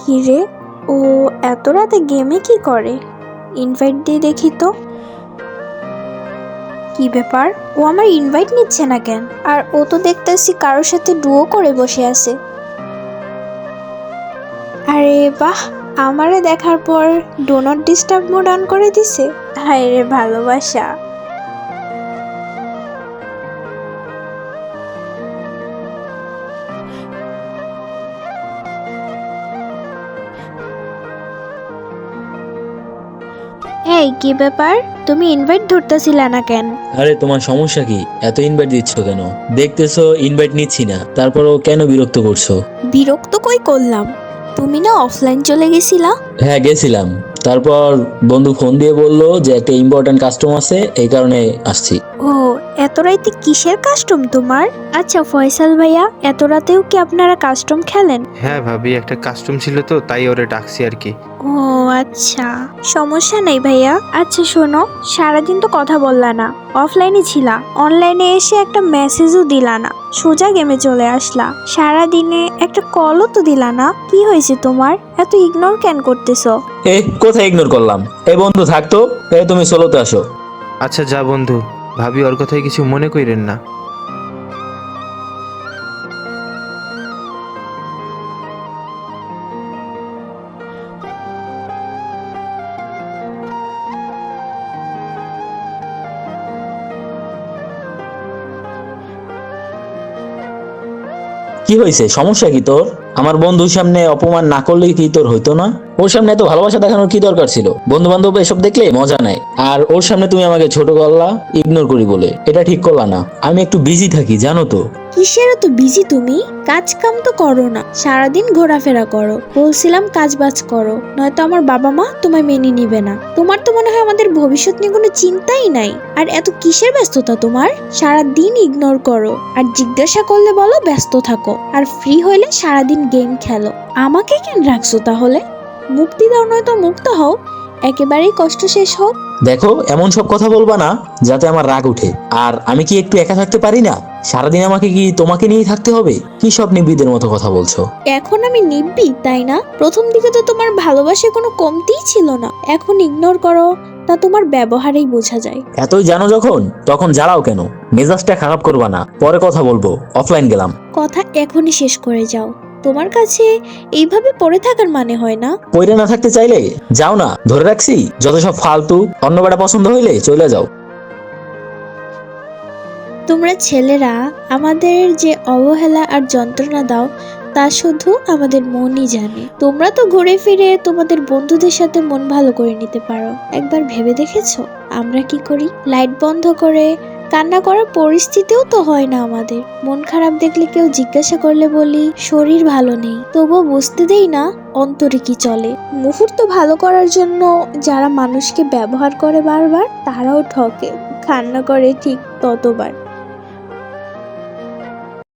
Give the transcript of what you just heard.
কি রে, ও এত রাতে গেমে কি করে? ইনভাইট দিয়ে দেখি তো। কি ব্যাপার, ও আমার ইনভাইট নিচ্ছে না কেন? আর ও তো দেখতেছি কারোর সাথে ডুও করে বসে আছে। আরে বাহ, আমারে দেখার পর do not disturb mode on করে দিছে। হায় রে ভালোবাসা। এই কি ব্যাপার, তুমি ইনভাইট ধরতেছিলা না কেন? আরে তোমার সমস্যা কি? এত ইনভাইট দিচ্ছ কেন? দেখতেছো ইনভাইট নিচ্ছি না, তারপরও কেন বিরক্ত করছো? বিরক্ত কই করলাম? তুমি না অফলাইন চলে গেছিলা? হ্যাঁ গেছিলাম, তারপর বন্ধু ফোন দিয়ে বললো যে একটা ইম্পর্টেন্ট কাস্টম আছে, এই কারণে আসছি। ও, এত রাতে কিসের কাস্টম তোমার? আচ্ছা ফয়সাল ভাইয়া, এত রাতেও কি আপনারা কাস্টম খেলেন? হ্যাঁ ভাবি, একটা কাস্টম ছিল তো তাই ওরে ডাকছি আর কি। ও আচ্ছা, সমস্যা নেই ভাইয়া। আচ্ছা শোনো, সারাদিন তো কথা বললা না, অফলাইনে ছিলা, অনলাইনে এসে একটা মেসেজও দিলা না, সোজা গেমে চলে আসলা। সারাদিনে একটা কলও তো দিলা না, কি হয়েছে তোমার? এত ইগনোর কেন করতেছো? কোথায় ইগনোর করলাম? এই বন্ধু থাকতো, তুমি সোলোতে আসো। আচ্ছা যা বন্ধু, ভাবি ওর কথায় কিছু মনে কইরেন না। কি হয়েছে, সমস্যা কি তোর? আমার বন্ধুর সামনে অপমান না করলে কি তোর হইতো না? ওর সামনে এত ভালোবাসা দেখানোর কি দরকার ছিল? বন্ধু বান্ধব এসব দেখলে মজা নেয়, আর ওর সামনে তুমি আমাকে ছোট করলা, ইগনোর করি বলে। এটা ঠিক করলা না। আমি একটু বিজি থাকি জানো তো। কিসের এত বিজি তুমি? কাজ কাম তো করো না, সারাদিন ঘোরাফেরা করো। বলছিলাম কাজ বাজ করো, নয়তো আমার বাবা মা তোমায় মেনে নিবে না। তোমার তো মনে হয় আমাদের ভবিষ্যৎ নিয়ে কোনো চিন্তাই নাই। আর এত কিসের ব্যস্ততা তোমার? সারাদিন ইগনোর করো, আর জিজ্ঞাসা করলে বলো ব্যস্ত থাকো, আর ফ্রি হইলে সারাদিন গেম খেলো। আমাকে কেন রাখছো তাহলে? মুক্তি দাও, নয়তো মুক্ত হও, একেবারেই কষ্ট শেষ হোক। দেখো, এমন সব কথা বলবা না যাতে আমার রাগ উঠে। আর আমি কি একটু একা থাকতে পারি না? সারাদিন আমাকে কি তোমাকে নিয়েই থাকতে হবে? কি সব নির্বিদের মতো কথা বলছো? এখন আমি নিব্বি তাই না? প্রথম দিকে তো তোমার ভালোবাসায় কোনো কমতিই ছিল না, এখন ইগনোর করো, তা তোমার ব্যবহারেই বোঝা যায়। এতই জানো যখন, তখন জ্বালাও কেন? মেজাজটা খারাপ করবা না, পরে কথা বলবো। অফলাইন গেলাম। কথা এখনই শেষ করে যাও। তোমার কাছে এইভাবে পড়ে থাকার মানে হয় না। পইরে না থাকতে চাইলে যাও না, ধরে রাখছি। যত সব ফালতু, অন্য বেটা পছন্দ হইলে চলে যাও। তোমরা ছেলেরা আমাদের যে অবহেলা আর যন্ত্রণা দাও, তা শুধু আমাদের মনই জানে। তোমরা তো ঘুরে ফিরে তোমাদের বন্ধুদের সাথে মন ভালো করে নিতে পারো। একবার ভেবে দেখেছো আমরা কি করি? লাইট বন্ধ করে কান্না করার পরিস্থিতিও তো হয় না আমাদের। মন খারাপ দেখলে কেউ জিজ্ঞাসা করলে বলি শরীর ভালো নেই, তবুও বুঝতে দেই না অন্তরে কি চলে। মুহূর্ত ভালো করার জন্য যারা মানুষকে ব্যবহার করে বারবার, তারাও ঠকে, কান্না করে ঠিক ততবার।